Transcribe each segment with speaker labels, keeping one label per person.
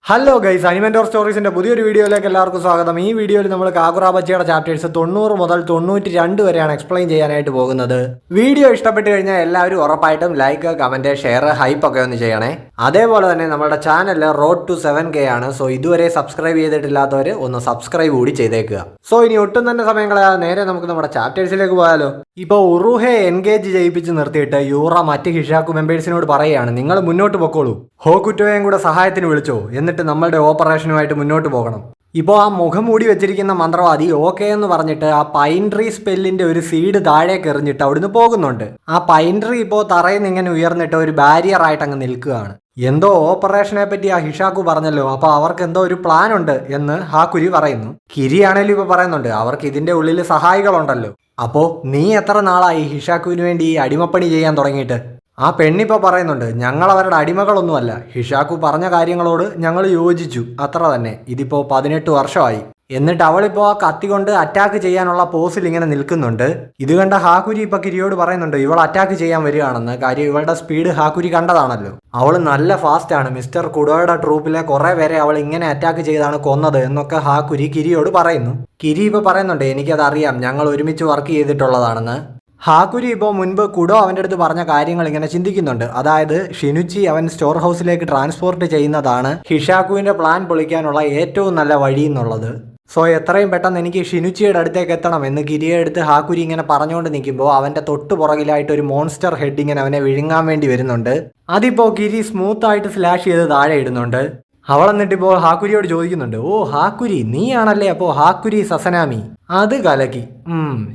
Speaker 1: Hello guys, അനിമെന്റോർ സ്റ്റോറീസിന്റെ പുതിയൊരു വീഡിയോയിലേക്ക് എല്ലാവർക്കും സ്വാഗതം. ഈ വീഡിയോയിൽ നമ്മൾ കാഗുറ ബച്ചിയുടെ ചാപ്റ്റേഴ്സ് 90 മുതൽ 92 വരെയാണ് എക്സ്പ്ലെയിൻ ചെയ്യാനായിട്ട് പോകുന്നത്. വീഡിയോ ഇഷ്ടപ്പെട്ട് കഴിഞ്ഞാൽ എല്ലാവരും ഉറപ്പായിട്ടും ലൈക്ക്, കമന്റ്, ഷെയർ, ഹൈപ്പ് ഒക്കെ ഒന്ന് ചെയ്യണേ. അതേപോലെ തന്നെ നമ്മുടെ ചാനൽ റോഡ് ടു 7K ആണ്. സോ ഇതുവരെ സബ്സ്ക്രൈബ് ചെയ്തിട്ടില്ലാത്തവർ ഒന്ന് സബ്സ്ക്രൈബ് കൂടി ചെയ്തേക്കുക. സോ ഇനി ഒട്ടും തന്നെ സമയം കളയാതെ നേരെ നമുക്ക് നമ്മുടെ ചാപ്റ്റേഴ്സിലേക്ക് പോയാലോ. ഇപ്പോൾ ഉറുഹയെ എൻഗേജ് ചെയ്യിപ്പിച്ച് നിർത്തിയിട്ട് യൂറ മറ്റ് ഹിഷാക്കു മെമ്പേഴ്സിനോട് പറയുകയാണ്, നിങ്ങൾ മുന്നോട്ട് പൊക്കോളൂ, ഹോകുറ്റോയും കൂടെ സഹായത്തിന് വിളിച്ചോ, എന്നിട്ട് നമ്മളുടെ ഓപ്പറേഷനുമായിട്ട് മുന്നോട്ട് പോകണം. ഇപ്പോൾ ആ മുഖം മൂടി വെച്ചിരിക്കുന്ന മന്ത്രവാദി ഓക്കെ എന്ന് പറഞ്ഞിട്ട് ആ പൈൻ ട്രീ സ്പെല്ലിന്റെ ഒരു സീഡ് താഴേക്ക് എറിഞ്ഞിട്ട് അവിടുന്ന് പോകുന്നുണ്ട്. ആ പൈൻ ട്രീ ഇപ്പോൾ തറയിൽ നിന്ന് ഇങ്ങനെ ഉയർന്നിട്ട് ഒരു ബാരിയർ ആയിട്ട് അങ്ങ് നിൽക്കുകയാണ്. എന്തോ ഓപ്പറേഷനെ പറ്റി ആ ഹിഷാക്കു പറഞ്ഞല്ലോ, അപ്പൊ അവർക്ക് എന്തോ ഒരു പ്ലാൻ ഉണ്ട് എന്ന് ഹാക്കുരി പറയുന്നു. കിരിയാണേലും ഇപ്പൊ പറയുന്നുണ്ട് അവർക്ക് ഇതിന്റെ ഉള്ളിൽ സഹായികളുണ്ടല്ലോ. അപ്പോ നീ എത്ര നാളായി ഹിഷാക്കുവിന് വേണ്ടി ഈ അടിമപ്പണി ചെയ്യാൻ തുടങ്ങിയിട്ട്? ആ പെണ്ണിപ്പോൾ പറയുന്നുണ്ട്, ഞങ്ങൾ അവരുടെ അടിമകളൊന്നുമല്ല, ഹിഷാക്കു പറഞ്ഞ കാര്യങ്ങളോട് ഞങ്ങൾ യോജിച്ചു, അത്ര തന്നെ. ഇതിപ്പോൾ 18 വർഷമായി. എന്നിട്ട് അവളിപ്പോൾ ആ കത്തി കൊണ്ട് അറ്റാക്ക് ചെയ്യാനുള്ള പോസിൽ ഇങ്ങനെ നിൽക്കുന്നുണ്ട്. ഇത് കണ്ട ഹാക്കുരി ഇപ്പൊ കിരിയോട് പറയുന്നുണ്ട് ഇവൾ അറ്റാക്ക് ചെയ്യാൻ വരികയാണെന്ന്. കാര്യം ഇവളുടെ സ്പീഡ് ഹാക്കുരി കണ്ടതാണല്ലോ. അവൾ നല്ല ഫാസ്റ്റ് ആണ്. മിസ്റ്റർ കുഡോയുടെ ട്രൂപ്പിലെ കുറെ പേരെ അവൾ ഇങ്ങനെ അറ്റാക്ക് ചെയ്താണ് കൊന്നത് എന്നൊക്കെ ഹാക്കുരി കിരിയോട് പറയുന്നു. കിരി ഇപ്പൊ പറയുന്നുണ്ട് എനിക്കത് അറിയാം, ഞങ്ങൾ ഒരുമിച്ച് വർക്ക് ചെയ്തിട്ടുള്ളതാണെന്ന്. ഹാക്കുരി ഇപ്പോൾ മുൻപ് കുഡോ അവൻ്റെ അടുത്ത് പറഞ്ഞ കാര്യങ്ങൾ ഇങ്ങനെ ചിന്തിക്കുന്നുണ്ട്. അതായത് ഷിനുച്ചി അവൻ സ്റ്റോർ ഹൗസിലേക്ക് ട്രാൻസ്പോർട്ട് ചെയ്യുന്നതാണ് ഹിഷാക്കുവിന്റെ പ്ലാൻ പൊളിക്കാനുള്ള ഏറ്റവും നല്ല വഴി എന്നുള്ളത്. സോ എത്രയും പെട്ടെന്ന് എനിക്ക് ഷിനുച്ചിയുടെ അടുത്തേക്ക് എത്തണം എന്ന് കിരിയെ അടുത്ത് ഹാക്കുരി ഇങ്ങനെ പറഞ്ഞുകൊണ്ട് നിൽക്കുമ്പോൾ അവൻ്റെ തൊട്ട് പുറകിലായിട്ട് ഒരു മോൺസ്റ്റർ ഹെഡ് ഇങ്ങനെ അവനെ വിഴുങ്ങാൻ വേണ്ടി വരുന്നുണ്ട്. അതിപ്പോൾ കിരി സ്മൂത്ത് ആയിട്ട് സ്ലാഷ് ചെയ്ത് താഴെ ഇടുന്നുണ്ട്. അവൾ എന്നിട്ടിപ്പോൾ ഹാക്കുരിയോട് ചോദിക്കുന്നുണ്ട്, ഓ ഹാക്കുരി നീയാണല്ലേ, അപ്പോൾ ഹാക്കുരി സസനാമി, അത് കലക്കി.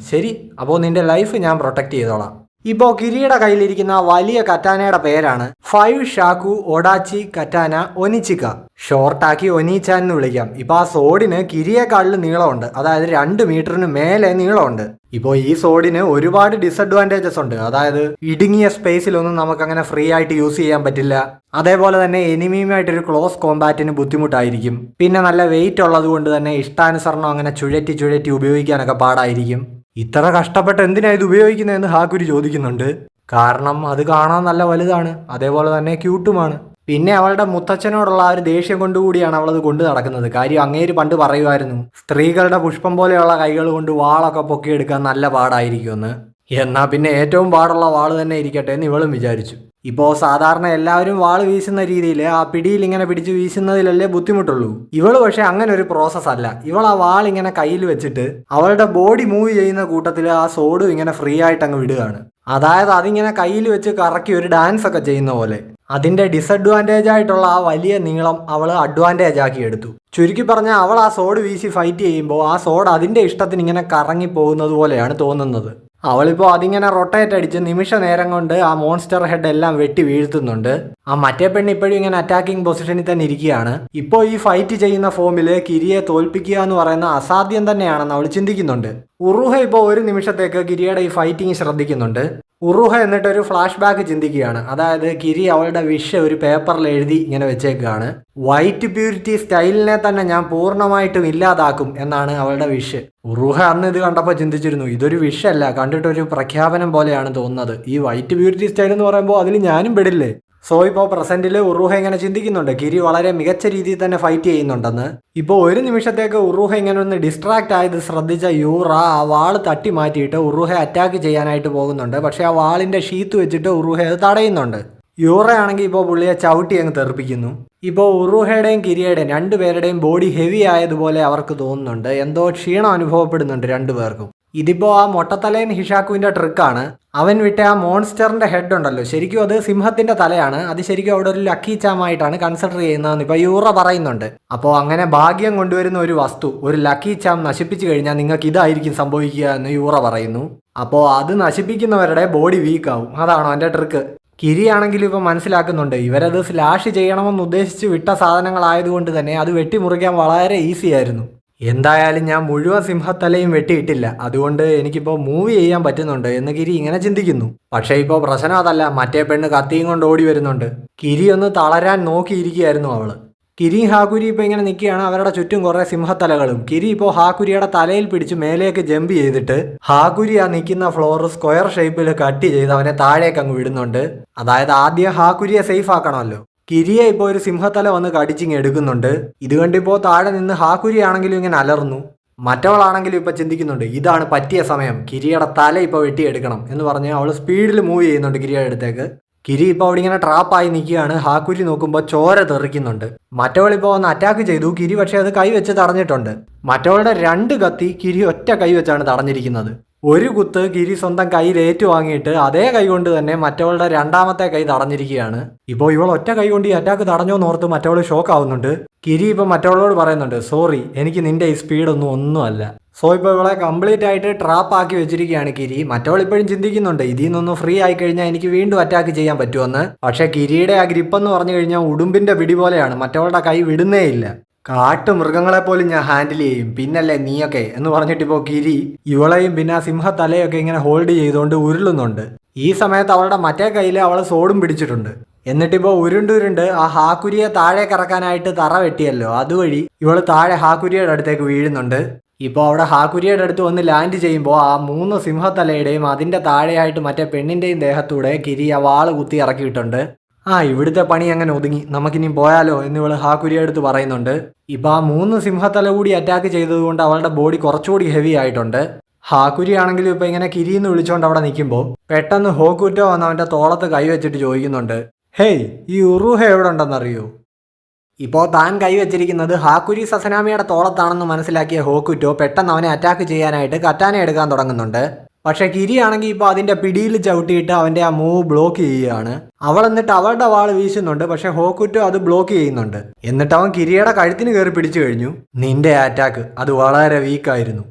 Speaker 1: ശരി, അപ്പോൾ നിന്റെ ലൈഫ് ഞാൻ പ്രൊട്ടക്ട് ചെയ്തോളാം. ഇപ്പോൾ കിരിയുടെ കയ്യിലിരിക്കുന്ന വലിയ കറ്റാനയുടെ പേരാണ് 5 ഷാക്കു ഒഡാച്ചി കറ്റാന ഒനിച്ചിക്ക. ഷോർട്ടാക്കി ഒനീച്ചാൻ എന്ന് വിളിക്കാം. ഇപ്പോൾ ആ സോഡിന് കിരിയേക്കാളിൽ നീളമുണ്ട്, അതായത് 2 മീറ്ററിന് മേലെ നീളമുണ്ട്. ഇപ്പോൾ ഈ സോഡിന് ഒരുപാട് ഡിസഡ്വാൻറ്റേജസ് ഉണ്ട്. അതായത് ഇടുങ്ങിയ സ്പേസിലൊന്നും നമുക്കങ്ങനെ ഫ്രീ ആയിട്ട് യൂസ് ചെയ്യാൻ പറ്റില്ല. അതേപോലെ തന്നെ എനിമിയുമായിട്ടൊരു ക്ലോസ് കോമ്പാറ്റിന് ബുദ്ധിമുട്ടായിരിക്കും. പിന്നെ നല്ല വെയിറ്റ് ഉള്ളത് കൊണ്ട് തന്നെ ഇഷ്ടാനുസരണം അങ്ങനെ ചുഴറ്റി ഉപയോഗിക്കാനൊക്കെ പാടായിരിക്കും. ഇത്ര കഷ്ടപ്പെട്ട് എന്തിനാ ഇത് ഉപയോഗിക്കുന്നതെന്ന് ഹാക്കുരി ചോദിക്കുന്നുണ്ട്. കാരണം അത് കാണാൻ നല്ല വലുതാണ്, അതേപോലെ തന്നെ ക്യൂട്ടുമാണ്. പിന്നെ അവളുടെ മുത്തച്ഛനോടുള്ള ആ ഒരു ദേഷ്യം കൊണ്ടുകൂടിയാണ് അവളത് കൊണ്ടു നടക്കുന്നത്. കാര്യം അങ്ങേര് പണ്ട് പറയുമായിരുന്നു സ്ത്രീകളുടെ പുഷ്പം പോലെയുള്ള കൈകൾ കൊണ്ട് വാളൊക്കെ പൊക്കിയെടുക്കാൻ നല്ല പാടായിരിക്കുമെന്ന്. എന്നാ പിന്നെ ഏറ്റവും പാടുള്ള വാള് തന്നെ ഇരിക്കട്ടെ എന്ന് ഇവളും വിചാരിച്ചു. ഇപ്പോൾ സാധാരണ എല്ലാവരും വാള് വീശുന്ന രീതിയിൽ ആ പിടിയിൽ ഇങ്ങനെ പിടിച്ച് വീശുന്നതിലല്ലേ ബുദ്ധിമുട്ടുള്ളൂ. ഇവള് പക്ഷെ അങ്ങനെ ഒരു പ്രോസസ് അല്ല. ഇവൾ ആ വാൾ ഇങ്ങനെ കയ്യിൽ വെച്ചിട്ട് അവളുടെ ബോഡി മൂവ് ചെയ്യുന്ന കൂട്ടത്തിൽ ആ സോഡും ഇങ്ങനെ ഫ്രീ ആയിട്ട് അങ്ങ് വിടുകയാണ്. അതായത് അതിങ്ങനെ കയ്യിൽ വെച്ച് കറക്കി ഒരു ഡാൻസ് ഒക്കെ ചെയ്യുന്ന പോലെ. അതിന്റെ ഡിസഡ്വാൻറ്റേജ് ആയിട്ടുള്ള ആ വലിയ നീളം അവൾ അഡ്വാൻറ്റേജ് ആക്കി എടുത്തു. ചുരുക്കി പറഞ്ഞാൽ അവൾ ആ സോഡ് വീശി ഫൈറ്റ് ചെയ്യുമ്പോൾ ആ സോഡ് അതിന്റെ ഇഷ്ടത്തിന് ഇങ്ങനെ കറങ്ങി പോകുന്നത് പോലെയാണ് തോന്നുന്നത്. അവളിപ്പോൾ അതിങ്ങനെ റൊട്ടേറ്റ് അടിച്ച് നിമിഷ നേരം കൊണ്ട് ആ മോൺസ്റ്റർ ഹെഡ് എല്ലാം വെട്ടി വീഴ്ത്തുന്നുണ്ട്. ആ മറ്റേ പെണ്ണ് ഇപ്പോഴും ഇങ്ങനെ അറ്റാക്കിംഗ് പൊസിഷനിൽ തന്നെ ഇരിക്കുകയാണ്. ഇപ്പോൾ ഈ ഫൈറ്റ് ചെയ്യുന്ന ഫോമിൽ കിരിയെ തോൽപ്പിക്കുക എന്ന് പറയുന്ന അസാധ്യം തന്നെയാണെന്ന് അവൾ ചിന്തിക്കുന്നുണ്ട്. ഉറുഹ ഇപ്പോൾ ഒരു നിമിഷത്തേക്ക് കിരിയുടെ ഈ ഫൈറ്റിംഗ് ശ്രദ്ധിക്കുന്നുണ്ട്. ഉറുഹ എന്നിട്ട് ഒരു ഫ്ലാഷ് ബാക്ക് ചിന്തിക്കുകയാണ്. അതായത് കിരി അവളുടെ വിഷ് ഒരു പേപ്പറിൽ എഴുതി ഇങ്ങനെ വെച്ചേക്കുകയാണ്. വൈറ്റ് പ്യൂരിറ്റി സ്റ്റൈലിനെ തന്നെ ഞാൻ പൂർണ്ണമായിട്ടും ഇല്ലാതാക്കും എന്നാണ് അവളുടെ വിഷ്. ഉറുഹ അന്ന് ഇത് കണ്ടപ്പോൾ ചിന്തിച്ചിരുന്നു, ഇതൊരു വിഷല്ല, കണ്ടിട്ടൊരു പ്രഖ്യാപനം പോലെയാണ് തോന്നുന്നത്. ഈ വൈറ്റ് പ്യൂരിറ്റി സ്റ്റൈൽ എന്ന് പറയുമ്പോൾ അതിൽ ഞാനും പെടില്ലേ. സോ ഇപ്പോൾ പ്രസന്റിൽ ഉറുഹ ഇങ്ങനെ ചിന്തിക്കുന്നുണ്ട് കിരി വളരെ മികച്ച രീതിയിൽ തന്നെ ഫൈറ്റ് ചെയ്യുന്നുണ്ടെന്ന്. ഇപ്പോൾ ഒരു നിമിഷത്തേക്ക് ഉറുഹ ഇങ്ങനെ ഒന്ന് ഡിസ്ട്രാക്ട് ആയത് ശ്രദ്ധിച്ച യൂറ ആ വാള് തട്ടി മാറ്റിയിട്ട് ഉറുഹ അറ്റാക്ക് ചെയ്യാനായിട്ട് പോകുന്നുണ്ട്. പക്ഷെ ആ വാളിന്റെ ഷീത്ത് വെച്ചിട്ട് ഉറുഹ അത് തടയുന്നുണ്ട്. യൂറയാണെങ്കിൽ ഇപ്പോൾ പുള്ളിയെ ചവിട്ടി അങ്ങ് തെറിപ്പിക്കുന്നു. ഇപ്പോൾ ഉറുഹയുടെയും കിരിയുടെയും രണ്ടുപേരുടെയും ബോഡി ഹെവി ആയതുപോലെ അവർക്ക് തോന്നുന്നുണ്ട്. എന്തോ ക്ഷീണം അനുഭവപ്പെടുന്നുണ്ട് രണ്ടുപേർക്കും. ഇതിപ്പോൾ ആ മൊട്ടത്തലയൻ ഹിഷാക്കുവിന്റെ ട്രിക്കാണ്. അവൻ വിട്ട ആ മോൺസ്റ്ററിന്റെ ഹെഡ് ഉണ്ടല്ലോ, ശരിക്കും അത് സിംഹത്തിന്റെ തലയാണ്. അത് ശരിക്കും അവിടെ ഒരു ലക്കി ചാമായിട്ടാണ് കൺസിഡർ ചെയ്യുന്നതെന്ന് ഇപ്പൊ യൂറ പറയുന്നുണ്ട്. അപ്പോൾ അങ്ങനെ ഭാഗ്യം കൊണ്ടുവരുന്ന ഒരു വസ്തു, ഒരു ലക്കി ചാം നശിപ്പിച്ചു കഴിഞ്ഞാൽ നിങ്ങൾക്ക് ഇതായിരിക്കും സംഭവിക്കുക എന്ന് യൂറ പറയുന്നു. അപ്പോൾ അത് നശിപ്പിക്കുന്നവരുടെ ബോഡി വീക്ക് ആവും. അതാണോ എൻ്റെ ട്രിക്ക്. കിരിയാണെങ്കിലും ഇപ്പം മനസ്സിലാക്കുന്നുണ്ട് ഇവരത് സ്ലാഷ് ചെയ്യണമെന്ന് ഉദ്ദേശിച്ച് വിട്ട സാധനങ്ങളായതുകൊണ്ട് തന്നെ അത് വെട്ടിമുറിക്കാൻ വളരെ ഈസി ആയിരുന്നു. എന്തായാലും ഞാൻ മുഴുവൻ സിംഹത്തലയും വെട്ടിയിട്ടില്ല, അതുകൊണ്ട് എനിക്കിപ്പോൾ മൂവ് ചെയ്യാൻ പറ്റുന്നുണ്ട് എന്ന് കിരി ഇങ്ങനെ ചിന്തിക്കുന്നു. പക്ഷേ ഇപ്പോൾ പ്രശ്നം അതല്ല, മറ്റേ പെണ്ണ് കത്തിയും കൊണ്ട് ഓടി വരുന്നുണ്ട്. കിരി ഒന്ന് തളരാൻ നോക്കിയിരിക്കുകയായിരുന്നു അവള്. കിരിയും ഹാക്കുരി ഇപ്പോൾ ഇങ്ങനെ നിൽക്കുകയാണ്. അവരുടെ ചുറ്റും കുറേ സിംഹത്തലകളും. കിരി ഇപ്പോൾ ഹാക്കുരിയുടെ തലയിൽ പിടിച്ച് മേലേക്ക് ജമ്പ് ചെയ്തിട്ട് ഹാക്കുരി ആ നിൽക്കുന്ന ഫ്ലോർ സ്ക്വയർ ഷേപ്പിൽ കട്ട് ചെയ്ത് അവനെ താഴേക്ക് അങ്ങ് വിടുന്നുണ്ട്. അതായത് ആദ്യം ഹാക്കുരിയെ സേഫ് ആക്കണമല്ലോ. കിരിയെ ഇപ്പോൾ ഒരു സിംഹത്തല വന്ന് കടിച്ചിങ് എടുക്കുന്നുണ്ട്. ഇത് കണ്ടിപ്പോൾ താഴെ നിന്ന് ഹാക്കുരി ആണെങ്കിലും ഇങ്ങനെ അലർന്നു. മറ്റവളാണെങ്കിലും ഇപ്പൊ ചിന്തിക്കുന്നുണ്ട്, ഇതാണ് പറ്റിയ സമയം, കിരിയുടെ തല ഇപ്പോൾ വെട്ടിയെടുക്കണം എന്ന് പറഞ്ഞ് അവൾ സ്പീഡിൽ മൂവ് ചെയ്യുന്നുണ്ട് കിരിയുടെ അടുത്തേക്ക്. കിരി ഇപ്പോൾ അവിടെ ഇങ്ങനെ ട്രാപ്പായി നിൽക്കുകയാണ്. ഹാക്കുരി നോക്കുമ്പോൾ ചോര തെറിക്കുന്നുണ്ട്. മറ്റവളിപ്പോൾ ഒന്ന് അറ്റാക്ക് ചെയ്തു. കിരി പക്ഷേ അത് കൈവച്ച് തടഞ്ഞിട്ടുണ്ട്. മറ്റവളുടെ 2 കത്തി കിരി ഒറ്റ കൈവച്ചാണ് തടഞ്ഞിരിക്കുന്നത്. ഒരു കുത്ത് കിരി സ്വന്തം കയ്യിൽ ഏറ്റുവാങ്ങിയിട്ട് അതേ കൈ കൊണ്ട് തന്നെ മറ്റവളുടെ 2ാമത്തെ കൈ തടഞ്ഞിരിക്കുകയാണ്. ഇപ്പോൾ ഇവൾ ഒറ്റ കൈ കൊണ്ട് ഈ അറ്റാക്ക് തടഞ്ഞോന്ന് ഓർത്ത് മറ്റവൾ ഷോക്ക് ആവുന്നുണ്ട്. കിരി ഇപ്പം മറ്റവളോട് പറയുന്നുണ്ട്, സോറി, എനിക്ക് നിന്റെ ഈ സ്പീഡൊന്നുമല്ല. സോ ഇപ്പോൾ ഇവളെ കംപ്ലീറ്റ് ആയിട്ട് ട്രാപ്പ് ആക്കി വെച്ചിരിക്കുകയാണ് കിരി. മറ്റവൾ ഇപ്പോഴും ചിന്തിക്കുന്നുണ്ട്, ഇതിൽ നിന്നൊന്ന് ഫ്രീ ആയി കഴിഞ്ഞാൽ എനിക്ക് വീണ്ടും അറ്റാക്ക് ചെയ്യാൻ പറ്റുമെന്ന്. പക്ഷേ കിരിയുടെ ആ ഗ്രിപ്പ് എന്ന് പറഞ്ഞു കഴിഞ്ഞാൽ ഉടുമ്പിന്റെ പിടി പോലെയാണ്. മറ്റവളുടെ കൈ വിടുന്നേ ഇല്ല. കാട്ടു മൃഗങ്ങളെ പോലും ഞാൻ ഹാൻഡിൽ ചെയ്യും, പിന്നല്ലേ നീയൊക്കെ എന്ന് പറഞ്ഞിട്ടിപ്പോൾ കിരി ഇവളെയും പിന്നെ ആ സിംഹത്തലയൊക്കെ ഇങ്ങനെ ഹോൾഡ് ചെയ്തുകൊണ്ട് ഉരുളുന്നുണ്ട്. ഈ സമയത്ത് അവളുടെ മറ്റേ കയ്യിൽ അവൾ സോഡും പിടിച്ചിട്ടുണ്ട്. എന്നിട്ടിപ്പോൾ ഉരുണ്ടുരുണ്ട് ആ ഹാക്കുരിയെ താഴെ കറക്കാനായിട്ട് തറ വെട്ടിയല്ലോ, അതുവഴി ഇവൾ താഴെ ഹാക്കുരിയുടെ അടുത്തേക്ക് വീഴുന്നുണ്ട്. ഇപ്പോൾ അവിടെ ഹാക്കുരിയുടെ അടുത്ത് വന്ന് ലാൻഡ് ചെയ്യുമ്പോൾ ആ 3 സിംഹത്തലയുടെയും അതിൻ്റെ താഴെയായിട്ട് മറ്റേ പെണ്ണിൻ്റെയും ദേഹത്തൂടെ കിരി ആ വാള് കുത്തി ഇറക്കിയിട്ടുണ്ട്. ഇവിടുത്തെ പണി അങ്ങനെ ഒതുങ്ങി, നമുക്കിനി പോയാലോ എന്ന് ഇവൾ ഹാക്കുരിയെ അടുത്ത് പറയുന്നുണ്ട്. ഇപ്പം ആ 3 സിംഹത്തല കൂടി അറ്റാക്ക് ചെയ്തതുകൊണ്ട് അവളുടെ ബോഡി കുറച്ചുകൂടി ഹെവി ആയിട്ടുണ്ട്. ഹാക്കുരി ആണെങ്കിലും ഇപ്പം ഇങ്ങനെ കിരിന്ന് വിളിച്ചുകൊണ്ട് അവിടെ നിൽക്കുമ്പോൾ പെട്ടെന്ന് ഹോക്കുറ്റോ വന്ന് അവൻ്റെ തോളത്ത് കൈവച്ചിട്ട് ചോദിക്കുന്നുണ്ട്, ഹേയ്, ഈ ഉറൂഹ എവിടെ ഉണ്ടെന്നറിയോ? ഇപ്പോൾ താൻ കൈവച്ചിരിക്കുന്നത് ഹാക്കുരി സസനാമിയുടെ തോളത്താണെന്ന് മനസ്സിലാക്കിയ ഹോക്കുറ്റോ പെട്ടെന്ന് അവനെ അറ്റാക്ക് ചെയ്യാനായിട്ട് കറ്റാന എടുക്കാൻ തുടങ്ങുന്നുണ്ട്. പക്ഷേ കിരി ആണെങ്കിൽ ഇപ്പോൾ അതിൻ്റെ പിടിയിൽ ചവിട്ടിയിട്ട് അവൻ്റെ ആ മൂവ് ബ്ലോക്ക് ചെയ്യുകയാണ്. അവൾ എന്നിട്ട് അവളുടെ വാൾ വീശുന്നുണ്ട്. പക്ഷേ ഹോക്കുറ്റോ അത് ബ്ലോക്ക് ചെയ്യുന്നുണ്ട്. എന്നിട്ട് അവൻ കിരിയുടെ കഴുത്തിന് കയറി പിടിച്ചു കഴിഞ്ഞു. നിന്റെ അറ്റാക്ക് അത് വളരെ വീക്കായിരുന്നു,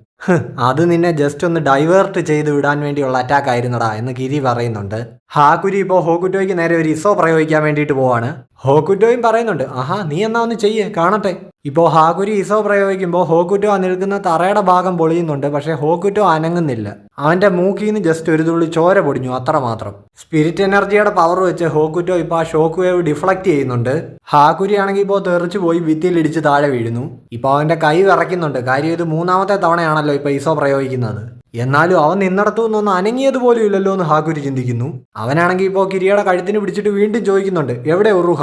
Speaker 1: അത് നിന്നെ ജസ്റ്റ് ഒന്ന് ഡൈവേർട്ട് ചെയ്ത് വിടാൻ വേണ്ടിയുള്ള അറ്റാക്ക് ആയിരുന്നടാ എന്ന് കിരി പറയുന്നുണ്ട്. ഹാക്കുരി ഇപ്പോൾ ഹോക്കുറ്റോയ്ക്ക് നേരെ ഒരു ഇസോ പ്രയോഗിക്കാൻ വേണ്ടിയിട്ട് പോവാണ്. ഹോക്കുറ്റോയും പറയുന്നുണ്ട്, ആഹാ, നീ എന്നാ ഒന്ന് ചെയ്യേ കാണട്ടെ. ഇപ്പോൾ ഹാക്കുരി ഇസോ പ്രയോഗിക്കുമ്പോൾ ഹോക്കുറ്റോ ആ നിൽക്കുന്ന തറയുടെ ഭാഗം പൊളിയുന്നുണ്ട്. പക്ഷേ ഹോക്കുറ്റോ അനങ്ങുന്നില്ല. അവൻ്റെ മൂക്കിൽ നിന്ന് ജസ്റ്റ് ഒരു തുള്ളി ചോര പൊടിഞ്ഞു, അത്രമാത്രം. സ്പിരിറ്റ് എനർജിയുടെ പവർ വെച്ച് ഹോക്കുറ്റോ ഇപ്പോൾ ആ ഷോക്ക് വേവ് ഡിഫ്ലക്റ്റ് ചെയ്യുന്നുണ്ട്. ഹാക്കുരി ആണെങ്കിൽ ഇപ്പോൾ തെറിച്ചു പോയി ഭിത്തിയിലിടിച്ച് താഴെ വീഴുന്നു. ഇപ്പോൾ അവൻ്റെ കൈ വിറയ്ക്കുന്നുണ്ട്. കാര്യം ഇത് 3ാമത്തെ തവണയാണല്ലോ ഇപ്പോൾ ഇസോ പ്രയോഗിക്കുന്നത്. എന്നാലും അവൻ നിന്നിടത്തു നിന്നൊന്ന് അനങ്ങിയതുപോലും ഇല്ലല്ലോ എന്ന് ഹാക്കുരി ചിന്തിക്കുന്നു. അവനാണെങ്കിൽ ഇപ്പോൾ കിരിയുടെ കഴുത്തിന് പിടിച്ചിട്ട് വീണ്ടും ചോദിക്കുന്നുണ്ട്, എവിടെ ഉറുഹ?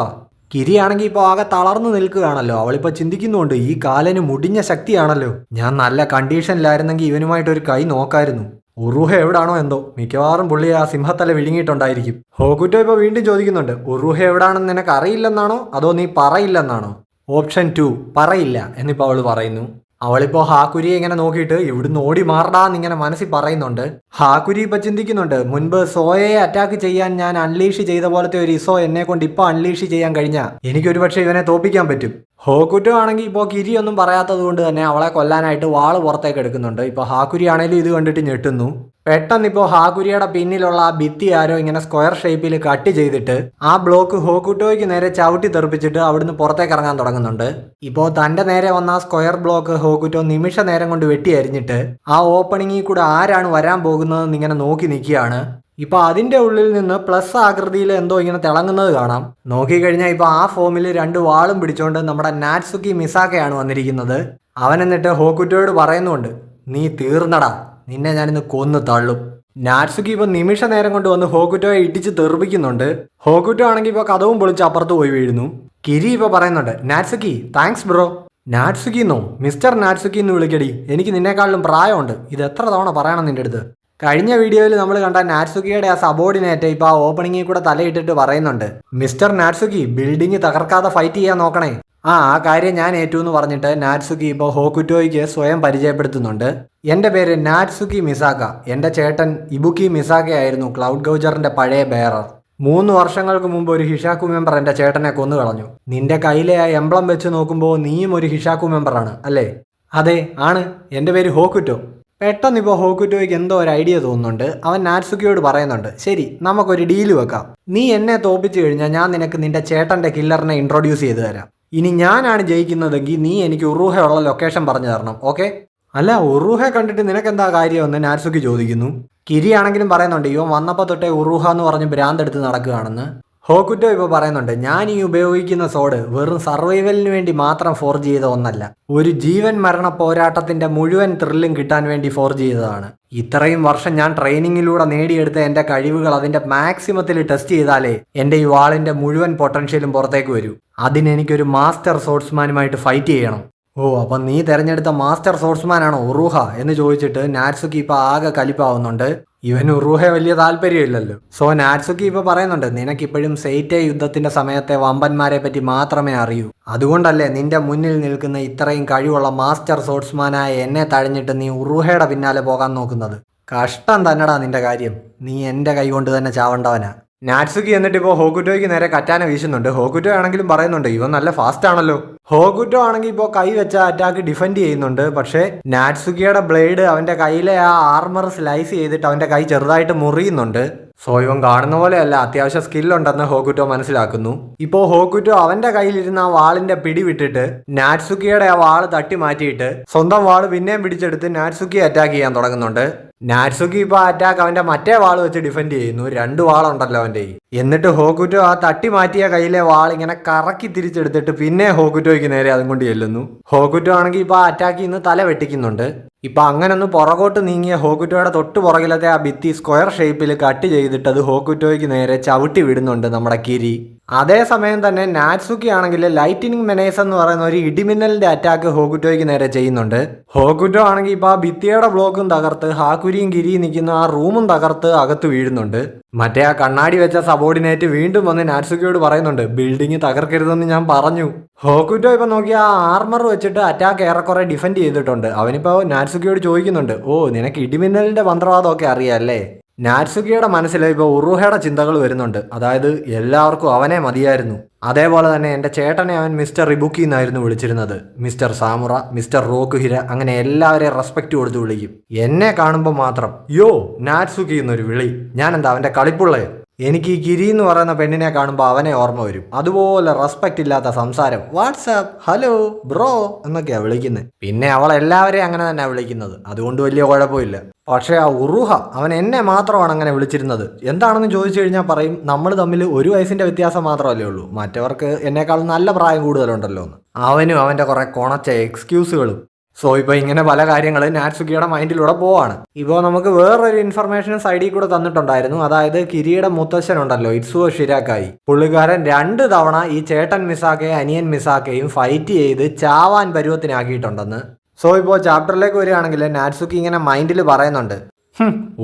Speaker 1: കിരി ആണെങ്കിൽ ഇപ്പോൾ ആകെ തളർന്നു നിൽക്കുകയാണല്ലോ. അവളിപ്പോൾ ചിന്തിക്കുന്നുണ്ട്, ഈ കാലന് മുടിഞ്ഞ ശക്തിയാണല്ലോ, ഞാൻ നല്ല കണ്ടീഷനിലായിരുന്നെങ്കിൽ ഇവനുമായിട്ടൊരു കൈ നോക്കായിരുന്നു. ഉറുഹ എവിടാണോ എന്തോ, മിക്കവാറും പുള്ളി ആ സിംഹത്തല വിഴുങ്ങിയിട്ടുണ്ടായിരിക്കും. ഹോക്കുറ്റോ ഇപ്പോൾ വീണ്ടും ചോദിക്കുന്നുണ്ട്, ഉറുഹ എവിടാണെന്ന് നിനക്ക് അറിയില്ലെന്നാണോ അതോ നീ പറയില്ലെന്നാണോ? ഓപ്ഷൻ 2, പറയില്ല എന്നിപ്പോൾ അവൾ പറയുന്നു. അവളിപ്പോൾ ഹാക്കുരിയെ ഇങ്ങനെ നോക്കിയിട്ട് ഇവിടുന്ന് ഓടി മാറടാന്നിങ്ങനെ മനസ്സിൽ പറയുന്നുണ്ട്. ഹാക്കുരി ഇപ്പം ചിന്തിക്കുന്നുണ്ട്, മുൻപ് സോയയെ അറ്റാക്ക് ചെയ്യാൻ ഞാൻ അൺലീഷ് ചെയ്ത പോലത്തെ ഒരു ഇസോ എന്നെ കൊണ്ട് ഇപ്പം അൺലീഷ് ചെയ്യാൻ കഴിഞ്ഞാൽ എനിക്കൊരു പക്ഷേ ഇവനെ തോപ്പിക്കാൻ പറ്റും. ഹോക്കുറ്റോ ആണെങ്കിൽ ഇപ്പോൾ കിരി ഒന്നും പറയാത്തത് കൊണ്ട് തന്നെ അവളെ കൊല്ലാനായിട്ട് വാള് പുറത്തേക്ക് എടുക്കുന്നുണ്ട്. ഇപ്പോൾ ഹാക്കുരി ആണെങ്കിലും ഇത് കണ്ടിട്ട് ഞെട്ടുന്നു. പെട്ടെന്ന് ഇപ്പോൾ ഹാക്കുരിയുടെ പിന്നിലുള്ള ആ ഭിത്തി ആരോ ഇങ്ങനെ സ്ക്വയർ ഷേപ്പിൽ കട്ട് ചെയ്തിട്ട് ആ ബ്ലോക്ക് ഹോക്കുറ്റോയ്ക്ക് നേരെ ചവിട്ടി തെറിപ്പിച്ചിട്ട് അവിടുന്ന് പുറത്തേക്ക് ഇറങ്ങാൻ തുടങ്ങുന്നുണ്ട്. ഇപ്പോൾ തൻ്റെ നേരെ വന്ന ആ സ്ക്വയർ ബ്ലോക്ക് ഹോക്കുറ്റോ നിമിഷ നേരം കൊണ്ട് വെട്ടി അരിഞ്ഞിട്ട് ആ ഓപ്പണിങ്ങിൽ കൂടെ ആരാണ് വരാൻ പോകുന്നതെന്ന് ഇങ്ങനെ നോക്കി നിൽക്കുകയാണ്. ഇപ്പൊ അതിന്റെ ഉള്ളിൽ നിന്ന് പ്ലസ് ആകൃതിയിൽ എന്തോ ഇങ്ങനെ തിളങ്ങുന്നത് കാണാം. നോക്കിക്കഴിഞ്ഞാൽ ഇപ്പൊ ആ ഫോമിൽ 2 വാളും പിടിച്ചുകൊണ്ട് നമ്മുടെ നാറ്റ്സുക്കി മിസാക്കയാണ് വന്നിരിക്കുന്നത്. അവൻ എന്നിട്ട് ഹോക്കുറ്റോയോട് പറയുന്നുണ്ട്, നീ തീർന്നടാ, നിന്നെ ഞാനിന്ന് കൊന്നു തള്ളും. നാറ്റ്സുക്കി ഇപ്പൊ നിമിഷ നേരം കൊണ്ട് വന്ന് ഹോക്കുറ്റോയെ ഇടിച്ച് തെറിപ്പിക്കുന്നുണ്ട്. ഹോക്കുറ്റോ ആണെങ്കിൽ ഇപ്പൊ കഥവും പൊളിച്ച് അപ്പുറത്ത് പോയി വീഴുന്നു. കിരി ഇപ്പൊ പറയുന്നുണ്ട്, നാറ്റ്സുക്കി താങ്ക്സ് ബ്രോ. നാറ്റ്സുക്കിന്നോ? മിസ്റ്റർ നാറ്റ്സുക്കി എന്ന് വിളിക്കടി, എനിക്ക് നിന്നെക്കാളിലും പ്രായമുണ്ട്. ഇത് എത്ര തവണ പറയണം നിന്റെ അടുത്ത്? കഴിഞ്ഞ വീഡിയോയിൽ നമ്മൾ കണ്ട നാറ്റ്സുക്കിയുടെ ആ സബോർഡിനേറ്റ് ഇപ്പോൾ ആ ഓപ്പണിങ്ങിൽ കൂടെ തലയിട്ടിട്ട് പറയുന്നുണ്ട്, മിസ്റ്റർ നാറ്റ്സുക്കി ബിൽഡിംഗ് തകർക്കാതെ ഫൈറ്റ് ചെയ്യാൻ നോക്കണേ. ആ കാര്യം ഞാൻ ഏറ്റു എന്ന് പറഞ്ഞിട്ട് നാറ്റ്സുക്കി ഇപ്പോൾ ഹോക്കുറ്റോയ്ക്ക് സ്വയം പരിചയപ്പെടുത്തുന്നുണ്ട്. എൻ്റെ പേര് നാറ്റ്സുക്കി മിസാക്ക. എൻ്റെ ചേട്ടൻ ഇബുക്കി മിസാക്ക ആയിരുന്നു ക്ലൗഡ് ഗൗജറിൻ്റെ പഴയ ബെയറർ. 3 വർഷങ്ങൾക്ക് മുമ്പ് ഒരു ഹിഷാക്കു മെമ്പർ എൻ്റെ ചേട്ടനെ കൊന്നു കളഞ്ഞു. നിന്റെ കയ്യിലെ ആ എംബ്ലം വെച്ച് നോക്കുമ്പോൾ നീയും ഒരു ഹിഷാക്കു മെമ്പറാണ് അല്ലേ? അതെ ആണ്, എൻ്റെ പേര് ഹോക്കുറ്റോ. പെട്ടെന്ന് ഇപ്പോൾ ഹോക്കുറ്റോയ്ക്ക് എന്തോ ഒരു ഐഡിയ തോന്നുന്നുണ്ട്. അവൻ നാറ്റ്സുക്കിയോട് പറയുന്നുണ്ട്, ശരി നമുക്കൊരു ഡീല് വെക്കാം. നീ എന്നെ തോപ്പിച്ചു കഴിഞ്ഞാൽ ഞാൻ നിനക്ക് നിന്റെ ചേട്ടൻ്റെ കില്ലറിനെ ഇൻട്രൊഡ്യൂസ് ചെയ്ത് തരാം. ഇനി ഞാനാണ് ജയിക്കുന്നതെങ്കിൽ നീ എനിക്ക് ഉറൂഹ ഉള്ള ലൊക്കേഷൻ പറഞ്ഞു തരണം, ഓക്കെ? അല്ല, ഉറൂഹ കണ്ടിട്ട് നിനക്കെന്താ കാര്യമെന്ന് നാറ്റ്സുക്കി ചോദിക്കുന്നു. കിരി ആണെങ്കിലും പറയുന്നുണ്ട്, ഇവൻ വന്നപ്പോൾ തൊട്ടേ ഉറൂഹ എന്ന് പറഞ്ഞ് ഭ്രാന്തെടുത്ത് നടക്കുകയാണെന്ന്. ഹോക്കുറ്റോ ഇപ്പോൾ പറയുന്നുണ്ട്, ഞാൻ ഈ ഉപയോഗിക്കുന്ന സോഡ് വെറും സർവൈവലിന് വേണ്ടി മാത്രം ഫോർജ് ചെയ്ത ഒന്നല്ല, ഒരു ജീവൻ മരണ പോരാട്ടത്തിന്റെ മുഴുവൻ ത്രില്ലും കിട്ടാൻ വേണ്ടി ഫോർജ് ചെയ്തതാണ്. ഇത്രയും വർഷം ഞാൻ ട്രെയിനിങ്ങിലൂടെ നേടിയെടുത്ത എൻ്റെ കഴിവുകൾ അതിൻ്റെ മാക്സിമത്തിൽ ടെസ്റ്റ് ചെയ്താലേ എൻ്റെ ഈ വാളിൻ്റെ മുഴുവൻ പൊട്ടൻഷ്യലും പുറത്തേക്ക് വരൂ. അതിനെനിക്കൊരു മാസ്റ്റർ സോർട്സ്മാനുമായിട്ട് ഫൈറ്റ് ചെയ്യണം. ഓ, അപ്പം നീ തിരഞ്ഞെടുത്ത മാസ്റ്റർ സോർട്സ്മാനാണോ ഉറൂഹ എന്ന് ചോദിച്ചിട്ട് നാറ്റ്സുക്കി ഇപ്പോൾ ആകെ കലിപ്പാവുന്നുണ്ട്. ഇവന് ഉറൂഹ വലിയ താല്പര്യമില്ലല്ലോ. സോ നാറ്റ്സുക്കി ഇപ്പോൾ പറയുന്നുണ്ട്, നിനക്കിപ്പോഴും സെയ്റ്റേ യുദ്ധത്തിന്റെ സമയത്തെ വമ്പന്മാരെ പറ്റി മാത്രമേ അറിയൂ. അതുകൊണ്ടല്ലേ നിന്റെ മുന്നിൽ നിൽക്കുന്ന ഇത്രയും കഴിവുള്ള മാസ്റ്റർ സോർട്സ്മാനായ എന്നെ തഴഞ്ഞിട്ട് നീ ഉറൂഹയുടെ പിന്നാലെ പോകാൻ നോക്കുന്നത്. കഷ്ടം തന്നെടാ നിന്റെ കാര്യം. നീ എൻ്റെ കൈ കൊണ്ട് തന്നെ ചാവണ്ടവനാ. നാറ്റ്സുക്കി എന്നിട്ട് ഇപ്പോൾ ഹോക്കുറ്റോയ്ക്ക് നേരെ കറ്റാന വീശുന്നുണ്ട്. ഹോക്കുറ്റോ ആണെങ്കിലും പറയുന്നുണ്ട്, ഇവൻ നല്ല ഫാസ്റ്റ് ആണല്ലോ. ഹോക്കുറ്റോ ആണെങ്കിൽ ഇപ്പോൾ കൈ വെച്ച അറ്റാക്ക് ഡിഫെൻഡ് ചെയ്യുന്നുണ്ട്. പക്ഷേ നാറ്റ്സുക്കിയുടെ ബ്ലേഡ് അവൻ്റെ കയ്യിലെ ആ ആർമർ സ്ലൈസ് ചെയ്തിട്ട് അവൻ്റെ കൈ ചെറുതായിട്ട് മുറിയുന്നുണ്ട്. സോ ഇവൻ കാണുന്ന പോലെയല്ല, അത്യാവശ്യം സ്കില്ലുണ്ടെന്ന് ഹോക്കുറ്റോ മനസ്സിലാക്കുന്നു. ഇപ്പോൾ ഹോക്കുറ്റോ അവൻ്റെ കയ്യിലിരുന്ന ആ വാളിന്റെ പിടി വിട്ടിട്ട് നാറ്റ്സുക്കിയുടെ ആ വാള് തട്ടി മാറ്റിയിട്ട് സ്വന്തം വാള് പിന്നെയും പിടിച്ചെടുത്ത് നാറ്റ്സുക്കി അറ്റാക്ക് ചെയ്യാൻ തുടങ്ങുന്നുണ്ട്. നാറ്റ്സുക്കി ഇപ്പോൾ അറ്റാക്ക് അവന്റെ മറ്റേ വാൾ വെച്ച് ഡിഫെൻഡ് ചെയ്യുന്നു. 2 വാളുണ്ടല്ലോ അവന്റെ. എന്നിട്ട് ഹോക്കുറ്റോ ആ തട്ടി മാറ്റിയ കയ്യിലെ വാൾ ഇങ്ങനെ കറക്കി തിരിച്ചെടുത്തിട്ട് പിന്നെ ഹോക്കുറ്റോയ്ക്ക് നേരെ അതും കൊണ്ട് ചെല്ലുന്നു. ഹോക്കുറ്റോ ആണെങ്കിൽ ഇപ്പോൾ അറ്റാക്കിൽ നിന്ന് തല വെട്ടിക്കുന്നുണ്ട്. ഇപ്പൊ അങ്ങനെ ഒന്ന് പുറകോട്ട് നീങ്ങിയ ഹോക്കുറ്റോയുടെ തൊട്ട് പുറകിലത്തെ ആ ഭിത്തി സ്ക്വയർ ഷേപ്പിൽ കട്ട് ചെയ്തിട്ട് അത് ഹോക്കുറ്റോയ്ക്ക് നേരെ ചവിട്ടി വിടുന്നുണ്ട് നമ്മുടെ കിരി. അതേസമയം തന്നെ നാറ്റ്സുക്കി ആണെങ്കിൽ ലൈറ്റിനിങ് മെനേസ് എന്ന് പറയുന്ന ഒരു ഇടിമിന്നലിന്റെ അറ്റാക്ക് ഹോക്കുറ്റോയ്ക്ക് നേരെ ചെയ്യുന്നുണ്ട്. ഹോക്കുറ്റോ ആണെങ്കിൽ ഇപ്പൊ ആ ഭിത്തിയുടെ ബ്ലോക്കും തകർത്ത് ഹാക്കുരിയും കിരിയും നിൽക്കുന്ന ആ റൂമും തകർത്ത് അകത്ത് വീഴുന്നുണ്ട്. മറ്റേ ആ കണ്ണാടി വെച്ച സബോർഡിനേറ്റ് വീണ്ടും വന്ന് നാറ്റ്സുക്കിയോട് പറയുന്നുണ്ട്, ബിൽഡിംഗ് തകർക്കരുതെന്ന് ഞാൻ പറഞ്ഞു. ഹോക്കുറ്റോ ഇപ്പൊ നോക്കി ആ ആർമർ വെച്ചിട്ട് അറ്റാക്ക് ഏറെക്കുറെ ഡിഫെൻഡ് ചെയ്തിട്ടുണ്ട്. അവനിപ്പോ നാറ്റ്സുക്കിയോട് ചോദിക്കുന്നുണ്ട്, ഓ നിനക്ക് ഇടിമിന്നലിന്റെ മന്ത്രവാദമൊക്കെ അറിയാല്ലേ. നാറ്റ്സുക്കിയുടെ മനസ്സിൽ ഇപ്പോൾ ഉറൂഹയുടെ ചിന്തകൾ വരുന്നുണ്ട്. അതായത് എല്ലാവർക്കും അവനെ മതിയായിരുന്നു. അതേപോലെ തന്നെ എൻ്റെ ചേട്ടനെ അവൻ മിസ്റ്റർ റിബുക്കി എന്നായിരുന്നു വിളിച്ചിരുന്നത്. മിസ്റ്റർ സാമുറ, മിസ്റ്റർ റോക്കുഹിര, അങ്ങനെ എല്ലാവരെയും റെസ്പെക്റ്റ് കൊടുത്ത് വിളിക്കും. എന്നെ കാണുമ്പോൾ മാത്രം യോ നാറ്റ്സുക്കി എന്നൊരു വിളി. ഞാനെന്താ അവൻ്റെ കളിപ്പുള്ളേ? എനിക്ക് ഈ കിരി എന്ന് പറയുന്ന പെണ്ണിനെ കാണുമ്പോൾ അവനെ ഓർമ്മ വരും. അതുപോലെ റെസ്പെക്റ്റ് ഇല്ലാത്ത സംസാരം, വാട്സാപ്പ്, ഹലോ, ബ്രോ എന്നൊക്കെയാണ് വിളിക്കുന്നത്. പിന്നെ അവൾ എല്ലാവരെയും അങ്ങനെ തന്നെ വിളിക്കുന്നത്, അതുകൊണ്ട് വലിയ കുഴപ്പമില്ല. പക്ഷേ ആ ഉറൂഹ അവൻ എന്നെ മാത്രമാണ് അങ്ങനെ വിളിച്ചിരുന്നത്. എന്താണെന്ന് ചോദിച്ചു കഴിഞ്ഞാൽ പറയും, നമ്മൾ തമ്മിൽ 1 വയസ്സിന്റെ വ്യത്യാസം മാത്രമല്ലേ ഉള്ളൂ, മറ്റവർക്ക് എന്നെക്കാൾ നല്ല പ്രായം കൂടുതലുണ്ടല്ലോ എന്ന്. അവനും അവൻ്റെ കുറെ കൊണച്ച എക്സ്ക്യൂസുകളും. സോ ഇപ്പോൾ ഇങ്ങനെ പല കാര്യങ്ങൾ നാറ്റ്സുക്കിയുടെ മൈൻഡിലൂടെ പോവാണ്. ഇപ്പോൾ നമുക്ക് വേറൊരു ഇൻഫർമേഷൻ സൈഡിൽ കൂടെ തന്നിട്ടുണ്ടായിരുന്നു. അതായത് കിരിയുടെ മുത്തശ്ശനുണ്ടല്ലോ, ഇറ്റ്സുവോ ഷിരാക്കായി, പുള്ളിക്കാരൻ 2 തവണ ഈ ചേട്ടൻ മിസാക്കയും അനിയൻ മിസാക്കയും ഫൈറ്റ് ചെയ്ത് ചാവാൻ പരുവത്തിനാക്കിയിട്ടുണ്ടെന്ന്. സോ ഇപ്പോൾ ചാപ്റ്ററിലേക്ക് വരികയാണെങ്കിൽ നാറ്റ്സുക്കി ഇങ്ങനെ മൈൻഡിൽ പറയുന്നുണ്ട്,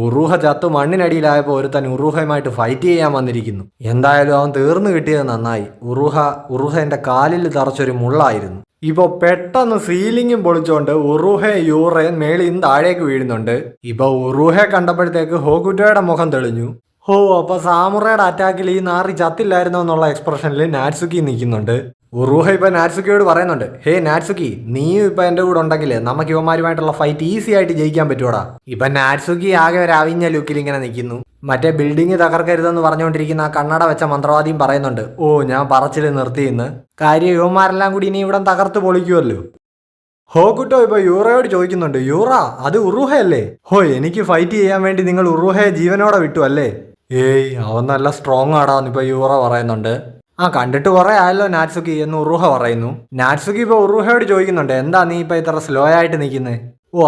Speaker 1: ഉറൂഹ ചത്തു മണ്ണിനടിയിലായപ്പോൾ ഒരുത്തൻ ഉറൂഹയുമായിട്ട് ഫൈറ്റ് ചെയ്യാൻ വന്നിരിക്കുന്നു. എന്തായാലും അവൻ തീർന്നു കിട്ടിയത് നന്നായി. ഉറൂഹ എൻ്റെ കാലിൽ തറച്ചൊരു മുള്ളായിരുന്നു. ഇപ്പൊ പെട്ടെന്ന് സീലിംഗും പൊളിച്ചോണ്ട് ഉറൂഹയും യൂറയും മേളിൽ നിന്ന് താഴേക്ക് വീഴുന്നുണ്ട്. ഇപ്പൊ ഉറൂഹയെ കണ്ടപ്പോഴത്തേക്ക് ഹോക്കുറ്റോയുടെ മുഖം തെളിഞ്ഞു. അപ്പൊ സാമുറയുടെ അറ്റാക്കിൽ ഈ നാറി ചത്തില്ലായിരുന്നോ എന്നുള്ള എക്സ്പ്രഷനിൽ നാറ്റ്സുക്കി നിൽക്കുന്നുണ്ട്. ഉറൂഹ ഇപ്പൊ നാറ്റ്സുക്കിയോട് പറയുന്നുണ്ട്, ഹേ നാറ്റ്സുക്കി, നീയും ഇപ്പൊ എന്റെ കൂടെ ഉണ്ടെങ്കിൽ നമുക്ക് ഇവന്മാരുമായിട്ടുള്ള ഫൈറ്റ് ഈസി ആയിട്ട് ജയിക്കാൻ പറ്റൂടാ. ഇപ്പൊ നാറ്റ്സുക്കി ആകെ ഒരു അവിഞ്ഞ ലുക്കിൽ ഇങ്ങനെ നിൽക്കുന്നു. മറ്റേ ബിൽഡിംഗ് തകർക്കരുതെന്ന് പറഞ്ഞുകൊണ്ടിരിക്കുന്ന ആ കണ്ണട വെച്ച മന്ത്രവാദിയും പറയുന്നുണ്ട്, ഓ ഞാൻ പറച്ചിൽ നിർത്തിയെന്ന്. കാര്യം യുവന്മാരെല്ലാം കൂടി ഇനി ഇവിടെ തകർത്ത് പൊളിക്കുമല്ലോ. ഹോക്കുറ്റോ ഇപ്പൊ യൂറയോട് ചോദിക്കുന്നുണ്ട്, യൂറ അത് ഉറൂഹയല്ലേ? എനിക്ക് ഫൈറ്റ് ചെയ്യാൻ വേണ്ടി നിങ്ങൾ ഉറൂഹയെ ജീവനോടെ വിട്ടു അല്ലേ? ഏയ് അവൻ നല്ല സ്ട്രോങ് ആടാന്ന് ഇപ്പൊ യൂറ പറയുന്നുണ്ട്. കണ്ടിട്ട് കുറെ ആയല്ലോ നാറ്റ്സുക്കി എന്ന് ഉറൂഹ പറയുന്നു. നാറ്റ്സുക്കി ഇപ്പൊ ഉറൂഹയോട് ചോദിക്കുന്നുണ്ട്, എന്താ നീ ഇപ്പൊ ഇത്ര സ്ലോ ആയിട്ട് നിൽക്കുന്നത്?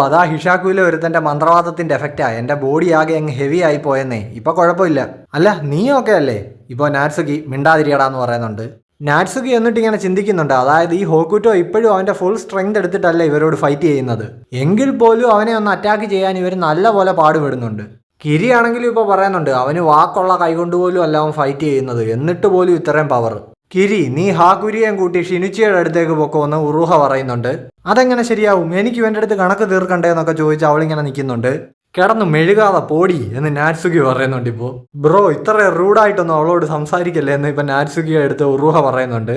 Speaker 1: അതാ ഹിഷാക്കുവിലെ ഒരുത്തന്റെ മന്ത്രവാദത്തിന്റെ എഫക്റ്റാ, എന്റെ ബോഡി ആകെ അങ്ങ് ഹെവി ആയി പോയെന്നേ. ഇപ്പൊ കുഴപ്പമില്ല. അല്ല നീ ഓക്കെ അല്ലേ? ഇപ്പൊ നാറ്റ്സുക്കി മിണ്ടാതിരിയടാന്ന് പറയുന്നുണ്ട്. നാറ്റ്സുക്കി എന്നിട്ട് ഇങ്ങനെ ചിന്തിക്കുന്നുണ്ട്, അതായത് ഈ ഹോക്കുറ്റോ ഇപ്പോഴും അവന്റെ ഫുൾ സ്ട്രെങ്ത് എടുത്തിട്ടല്ല ഇവരോട് ഫൈറ്റ് ചെയ്യുന്നത്. എങ്കിൽ പോലും അവനെ ഒന്ന് അറ്റാക്ക് ചെയ്യാൻ ഇവർ നല്ല പോലെ പാടുപെടുന്നുണ്ട്. കിരി ആണെങ്കിലും ഇപ്പോൾ പറയുന്നുണ്ട്, അവന് വാക്കുള്ള കൈകൊണ്ടുപോലും അല്ല അവൻ ഫൈറ്റ് ചെയ്യുന്നത്, എന്നിട്ട് പോലും ഇത്രയും പവർ. കിരി, നീ ഹാക്കുരിയേയും കൂട്ടി ഷിനുച്ചിയുടെ അടുത്തേക്ക് പൊക്കോന്ന് ഉറൂഹ പറയുന്നുണ്ട്. അതെങ്ങനെ ശരിയാവും? എനിക്ക് ഇവൻ്റെ അടുത്ത് കണക്ക് തീർക്കണ്ടേ എന്നൊക്കെ ചോദിച്ച് അവളിങ്ങനെ നിൽക്കുന്നുണ്ട്. കിടന്നു മെഴുകാതെ പോടി എന്ന് നാറ്റ്സുക്കി പറയുന്നുണ്ട്. ഇപ്പോൾ ബ്രോ ഇത്ര റൂഡായിട്ടൊന്നും അവളോട് സംസാരിക്കല്ലേ എന്ന് ഇപ്പം നാറ്റ്സുക്കിയെ എടുത്ത് ഉറൂഹ പറയുന്നുണ്ട്.